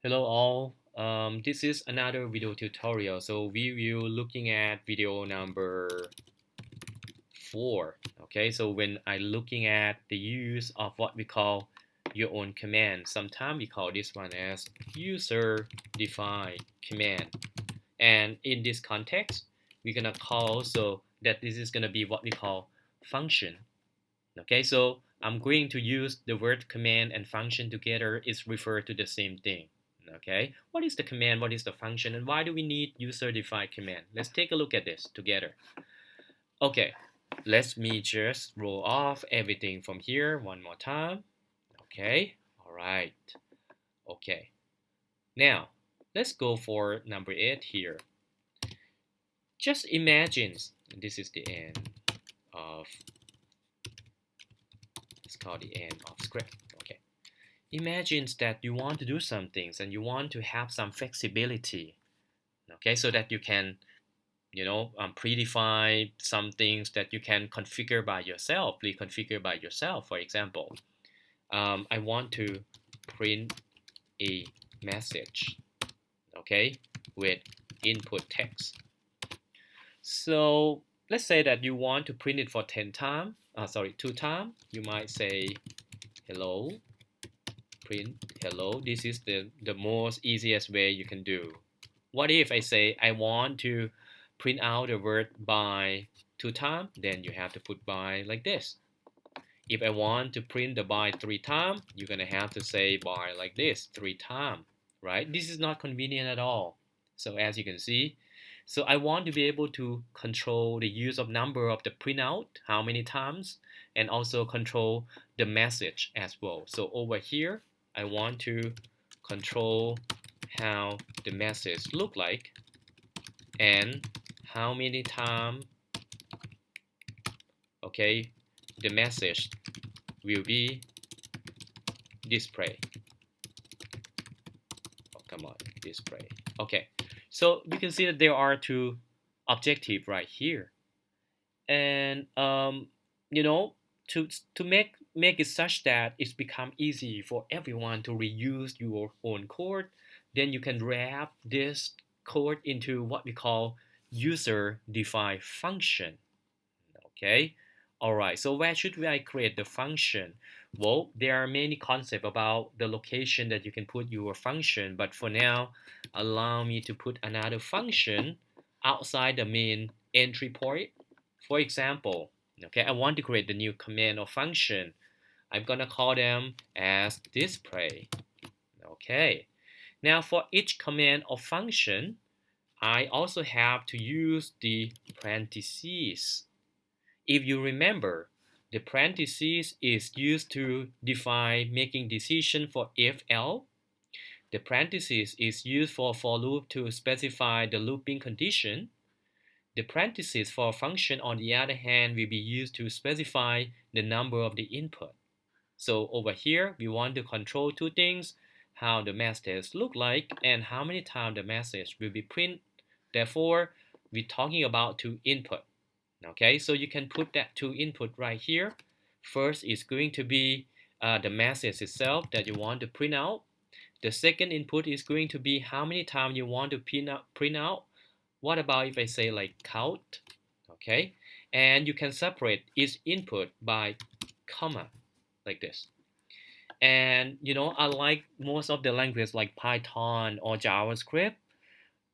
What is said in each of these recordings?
Hello all. This is another video tutorial. So we will looking at video number 4. Okay, so when I looking at the use of what we call your own command, sometimes we call this one as user defined command. And in this context, we're gonna call also that this is gonna be what we call function. Okay, so I'm going to use the word command and function together is referred to the same thing. Okay, what is the command, what is the function, and why do we need user-defined command? Let's take a look at this together. Okay, let me just roll off everything from here one more time. Okay, all right. Okay, now let's go for number 8 here. Just imagine this is the end of, let's call the end of script. Okay. Imagine that you want to do some things and you want to have some flexibility, okay, so that you can, predefine some things that you can configure by yourself, reconfigure by yourself. For example, I want to print a message, okay, with input text. So let's say that you want to print it for 10 times, 2 times. You might say hello, print hello. This is the most easiest way you can do. What if I say I want to print out the word by 2 times? Then you have to put by like this. If I want to print the by 3 times, you're gonna have to say by like this 3 times, right? This is not convenient at all. So as you can see, so I want to be able to control the use of number of the printout, how many times, and also control the message as well. So over here, I want to control how the message look like and how many times, okay, the message will be displayed. Oh, come on, display. Okay, so you can see that there are two objectives right here, and you know, to make it such that it's become easy for everyone to reuse your own code, then you can wrap this code into what we call user-defined function. Okay, all right. So where should I create the function? Well, there are many concepts about the location that you can put your function, but for now, allow me to put another function outside the main entry point. For example, okay, I want to create the new command or function. I'm gonna call them as display. Okay. Now for each command or function, I also have to use the parentheses. If you remember, the parentheses is used to define making decision for if else. The parentheses is used for loop to specify the looping condition. The parentheses for a function, on the other hand, will be used to specify the number of the input. So over here, we want to control two things: how the message look like and how many times the message will be printed. Therefore, we're talking about two input. Okay, so you can put that two input right here. First is going to be the message itself that you want to print out. The second input is going to be how many times you want to print out. What about if I say like count? Okay, and you can separate each input by comma like this. And unlike most of the languages like Python or JavaScript,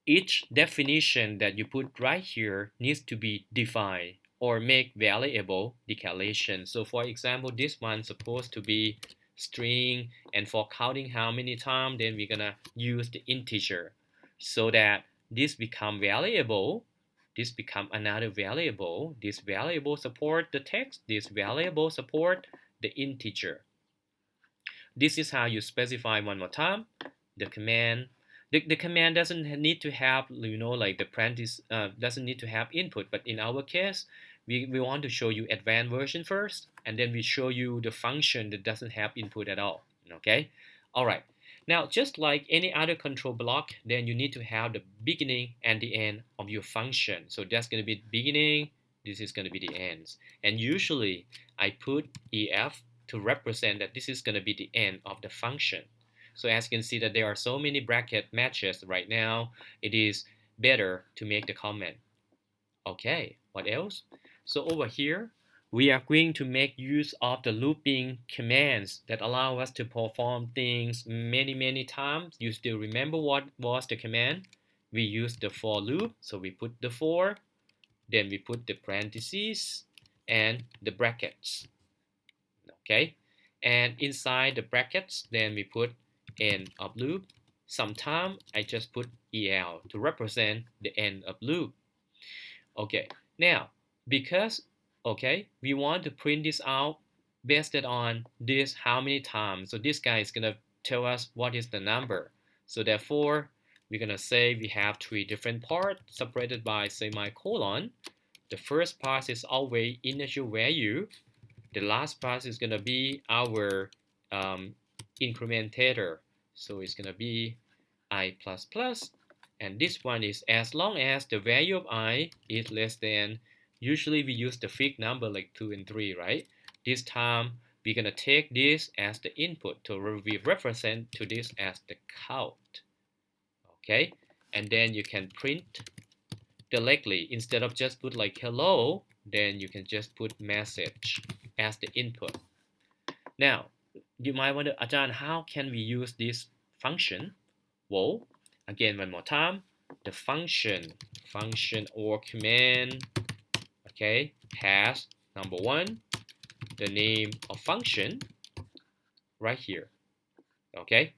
each definition that you put right here needs to be defined or make variable declaration. So for example, this one's supposed to be string, and for counting how many times, then we're gonna use the integer so that this become variable, this become another variable, this variable support the text, this variable support the integer. This is how you specify one more time the command. The command doesn't need to have, like the parentheses doesn't need to have input, but in our case, we want to show you advanced version first, and then we show you the function that doesn't have input at all. Okay, all right. Now, just like any other control block, then you need to have the beginning and the end of your function. So that's going to be the beginning, this is going to be the ends. And usually I put EF to represent that this is going to be the end of the function. So as you can see that there are so many bracket matches right now, it is better to make the comment. Okay, what else? So over here, we are going to make use of the looping commands that allow us to perform things many times. You still remember what was the command? We use the for loop, so we put the for, then we put the parentheses and the brackets. Okay, and inside the brackets, then we put end of loop. Sometimes I just put EL to represent the end of loop. Okay, now because we want to print this out based on this how many times. So this guy is gonna tell us what is the number. So therefore, we're gonna say we have three different parts separated by semicolon. The first part is always initial value. The last part is gonna be our incrementator. So it's gonna be I++, and this one is as long as the value of I is less than, usually we use the fixed number like 2 and 3, right? This time we're gonna take this as the input, so we represent to this as the count. Okay, and then you can print directly. Instead of just put like hello, then you can just put message as the input. Now you might wonder, Ajahn, how can we use this function? Well, again, one more time, the function or command, okay, has number one, the name of function right here. Okay,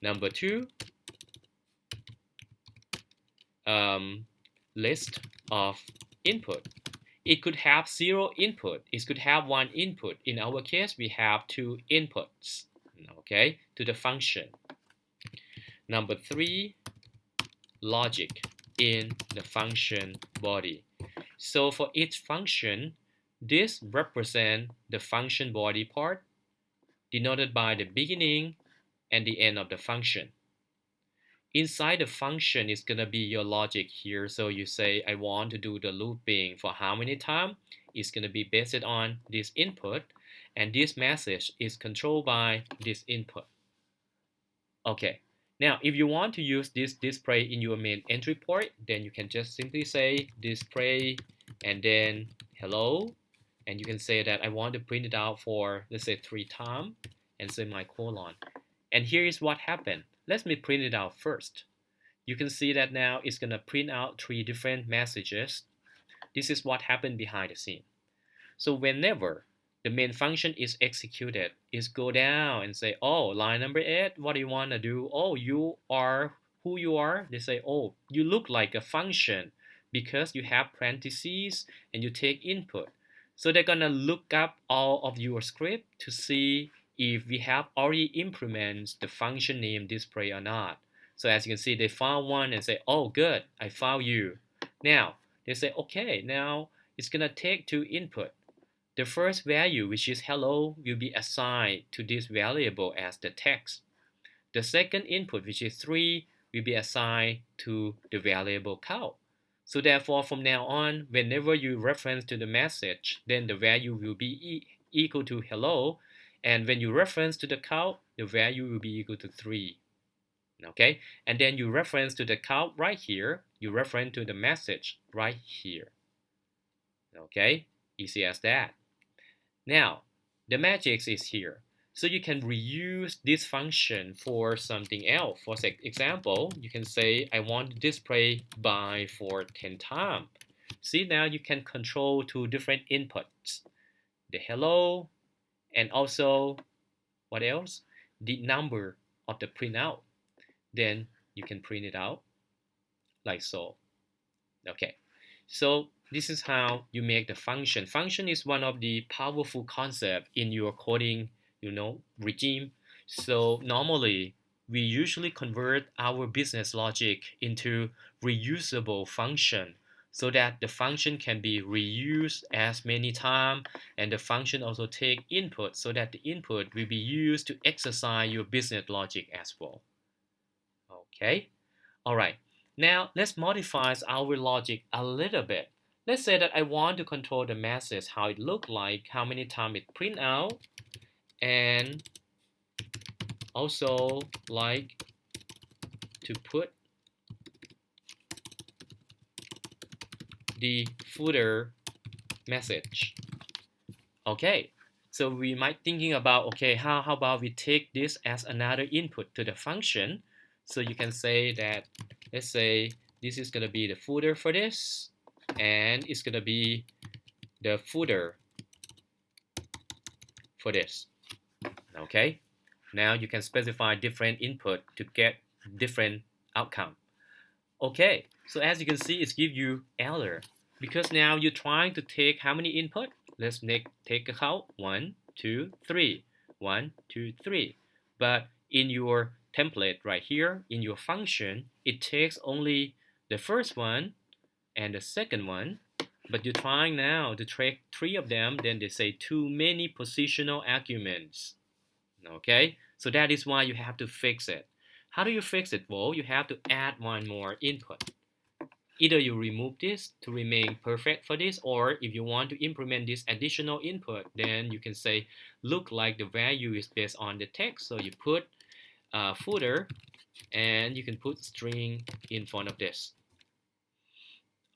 number two, list of input. It could have 0 input. It could have 1 input. In our case, we have 2 inputs, okay, to the function. Number 3, logic in the function body. So for each function, this represents the function body part denoted by the beginning and the end of the function. Inside the function is going to be your logic here. So you say, I want to do the looping for how many times. It's going to be based on this input, and this message is controlled by this input. Okay, now if you want to use this display in your main entry port, then you can just simply say display and then hello, and you can say that I want to print it out for, let's say, 3 times and semicolon. And here is what happened. Let me print it out first. You can see that now it's going to print out 3 different messages. This is what happened behind the scene. So whenever the main function is executed, it's go down and say, oh, line number 8, what do you want to do? Oh, you are who you are. They say, oh, you look like a function because you have parentheses and you take input. So they're going to look up all of your script to see if we have already implemented the function name display or not. So as you can see, they found one and say, oh, good, I found you. Now, they say, okay, now it's going to take 2 input. The first value, which is hello, will be assigned to this variable as the text. The second input, which is 3, will be assigned to the variable count. So therefore, from now on, whenever you reference to the message, then the value will be equal to hello. And when you reference to the count, the value will be equal to 3. Okay? And then you reference to the count right here, you reference to the message right here. Okay? Easy as that. Now, the magic is here. So you can reuse this function for something else. For example, you can say, I want to display by for 10 times. See, now you can control 2 different inputs. The hello, and also, what else? The number of the printout. Then you can print it out like so. Okay, so this is how you make the function. Function is one of the powerful concepts in your coding, regime. So normally, we usually convert our business logic into reusable function so that the function can be reused as many times, and the function also take input so that the input will be used to exercise your business logic as well. Okay, all right. Now let's modify our logic a little bit. Let's say that I want to control the message, how it look like, how many times it print out, and also like to put the footer message. Okay, so we might thinking about, okay, how about we take this as another input to the function. So you can say that, let's say this is going to be the footer for this, and it's going to be the footer for this. Okay, now you can specify different input to get different outcome. Okay, so as you can see, it's give you error because now you're trying to take how many input? Let's take a count. 1, 2, 3. 1, 2, 3. But in your template right here, in your function, it takes only the first one and the second one. But you're trying now to take 3 of them, then they say too many positional arguments. Okay, so that is why you have to fix it. How do you fix it? Well, you have to add one more input. Either you remove this to remain perfect for this, or if you want to implement this additional input, then you can say look like the value is based on the text. So you put footer, and you can put string in front of this.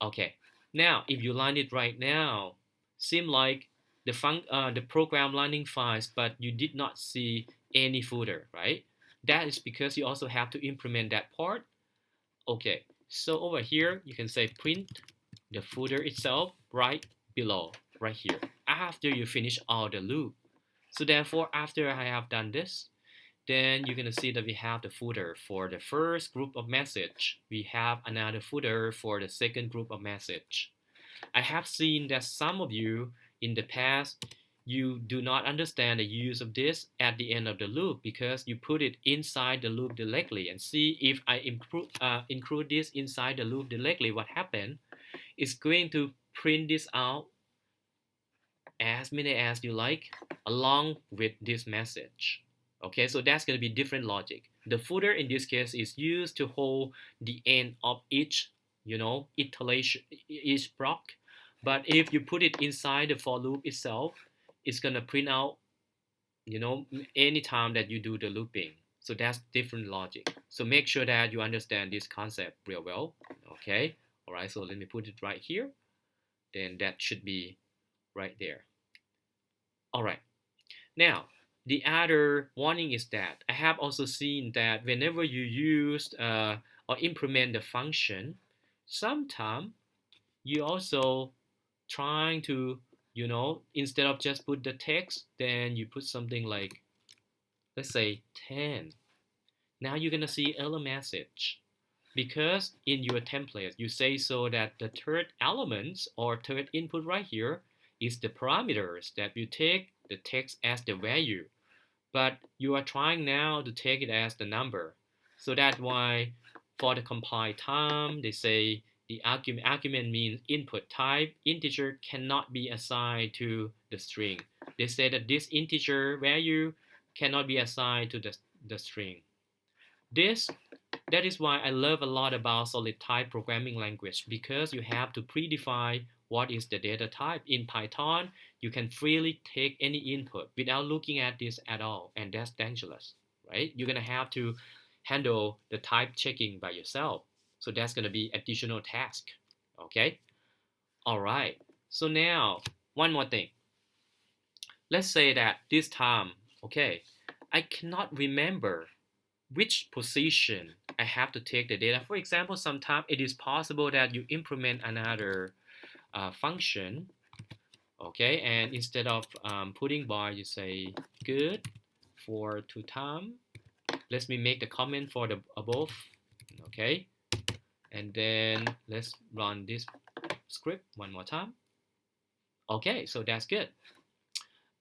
Okay, now if you line it right now, seem like the program landing files, but you did not see any footer, right? That is because you also have to implement that part. Okay, so over here you can say print the footer itself right below, right here, after you finish all the loop. So therefore, after I have done this, then you're going to see that we have the footer for the first group of message. We have another footer for the second group of message. I have seen that some of you in the past, you do not understand the use of this at the end of the loop because you put it inside the loop directly. And see, if I include this inside the loop directly, what happened? It's going to print this out as many as you like along with this message. Okay, so that's going to be different logic. The footer in this case is used to hold the end of each, iteration, each block. But if you put it inside the for loop itself, it's going to print out, anytime that you do the looping. So that's different logic. So make sure that you understand this concept real well. Okay, all right, so let me put it right here. Then that should be right there. All right, now the other warning is that I have also seen that whenever you use or implement the function, sometimes you also trying to, instead of just put the text, then you put something like, let's say 10. Now you're gonna see error message because in your template you say so that the third element or third input right here is the parameters that you take the text as the value, but you are trying now to take it as the number. So that's why for the compile time, they say the argument means input type. Integer cannot be assigned to the string. They say that this integer value cannot be assigned to the string. That is why I love a lot about solid type programming language, because you have to predefine what is the data type. In Python, you can freely take any input without looking at this at all, and that's dangerous, right? You're gonna have to handle the type checking by yourself. So that's gonna be additional task. Okay? All right. So now, one more thing. Let's say that this time, okay, I cannot remember which position I have to take the data. For example, sometimes it is possible that you implement another function, okay, and instead of putting bar, you say good for 2 time. Let me make the comment for the above, okay, and then let's run this script one more time. Okay, so that's good.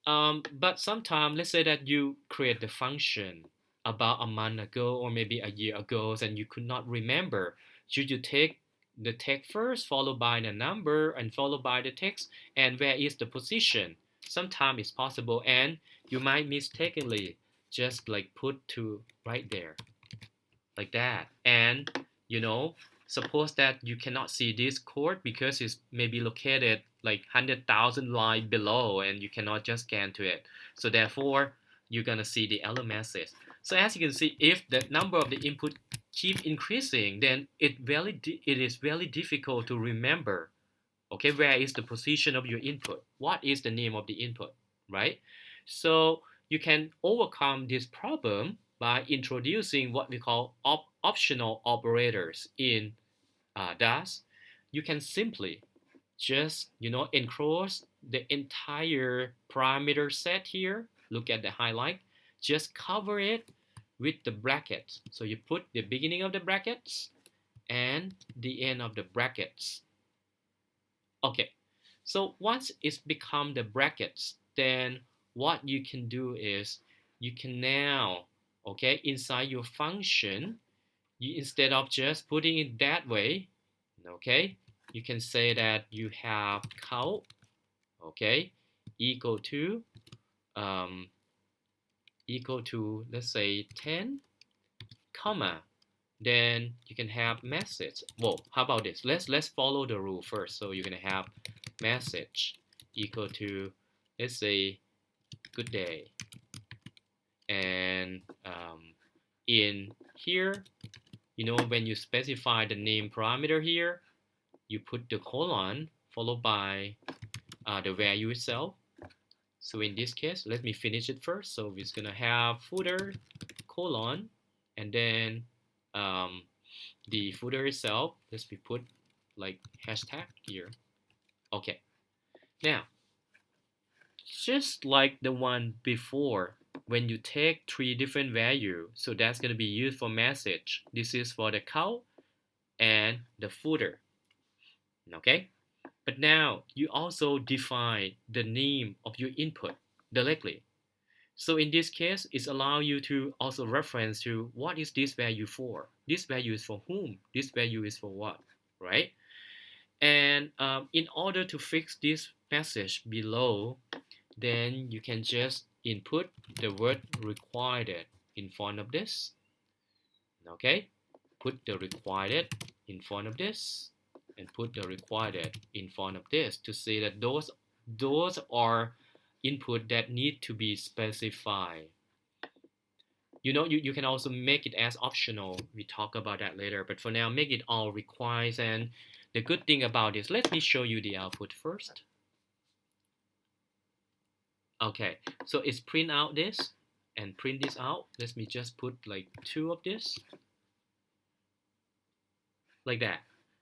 But sometimes, let's say that you create the function about a month ago or maybe a year ago, and you could not remember. Should you take the text first, followed by the number, and followed by the text, and where is the position? Sometimes it's possible, and you might mistakenly just like put to right there, like that, and suppose that you cannot see this code because it's maybe located like 100,000 lines below and you cannot just scan to it. So therefore, you're gonna see the error message. So as you can see, if the number of the input keep increasing, then it is very difficult to remember, okay, where is the position of your input, what is the name of the input, right? So you can overcome this problem by introducing what we call optional operators in DAS. You can simply just enclose the entire parameter set here. Look at the highlight. Just cover it with the brackets. So you put the beginning of the brackets and the end of the brackets. Okay, so once it's become the brackets, then what you can do is you can now, okay, inside your function, instead of just putting it that way, okay, you can say that you have count, okay, equal to um, let's say 10, comma, then you can have message. Well, how about this? Let's follow the rule first. So you're gonna have message equal to, let's say, good day, and in here, when you specify the name parameter here, you put the colon followed by the value itself. So in this case, let me finish it first. So it's gonna have footer colon, and then the footer itself, let's be put like hashtag here. Okay, now just like the one before, when you take three different values, so that's going to be used for message. This is for the count and the footer. Okay, but now you also define the name of your input directly. So in this case, it allows you to also reference to what is this value for. This value is for whom. This value is for what, right? And in order to fix this message below, then you can just input the word required in front of this. Okay, put the required in front of this, and put the required in front of this to say that those are input that need to be specified. You can also make it as optional. We talk about that later, but for now, make it all required. And the good thing about this, let me show you the output first. Okay, so it's print out this and print this out. Let me just put like 2 of this, like that.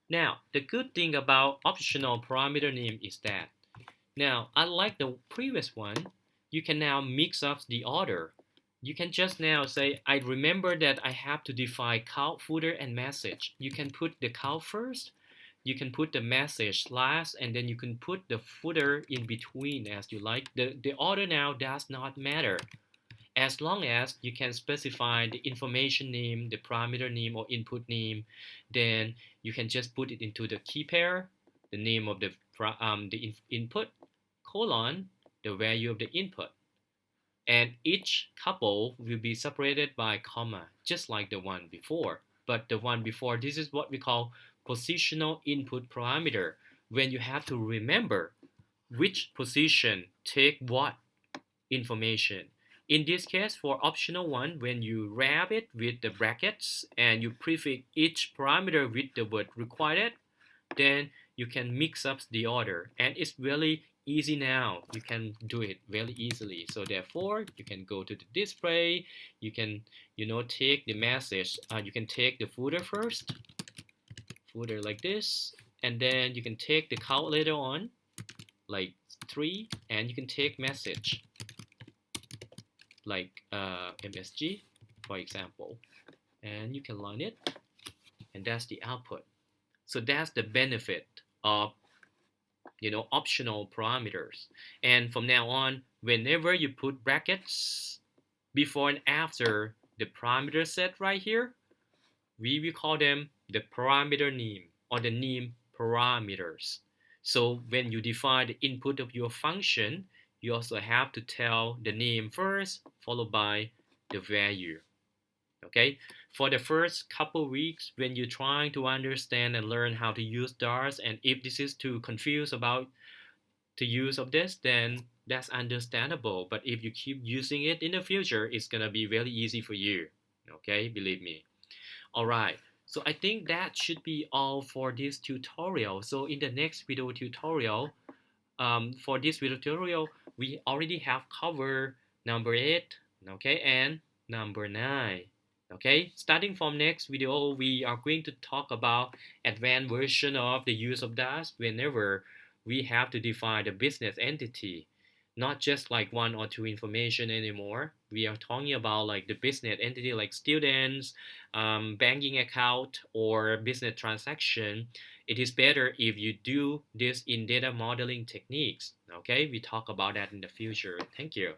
Now, the good thing about optional parameter name is that, now, unlike the previous one, you can now mix up the order. You can just now say, I remember that I have to define count, footer, and message. You can put the count first, you can put the message last, and then you can put the footer in between as you like. The order now does not matter. As long as you can specify the information name, the parameter name, or input name, then you can just put it into the key pair, the name of the input, colon, the value of the input. And each couple will be separated by comma, just like the one before. But the one before, this is what we call positional input parameter, when you have to remember which position take what information. In this case, for optional one, when you wrap it with the brackets and you prefix each parameter with the word required, then you can mix up the order, and it's really easy now. You can do it very easily. So therefore, you can go to the display. You can take the message. You can take the footer first, footer like this, and then you can take the count later on, like 3, and you can take message like MSG, for example, and you can line it, and that's the output. So that's the benefit of optional parameters. And from now on, whenever you put brackets before and after the parameter set right here, we will call them the parameter name or the name parameters. So when you define the input of your function, you also have to tell the name first, followed by the value. Okay, for the first couple weeks when you're trying to understand and learn how to use DARS, and if this is too confused about the use of this, then That's understandable, but if you keep using it in the future, it's gonna be very easy for you. Okay, believe me. All right. So I think that should be all for this tutorial. So in the next video tutorial, for this video tutorial, we already have covered number 8, okay, and number 9. Okay, starting from next video, we are going to talk about advanced version of the use of DAS whenever we have to define the business entity, not just like one or two information anymore. We are talking about like the business entity like students, banking account, or business transaction. It is better if you do this in data modeling techniques. Okay, we talk about that in the future. Thank you.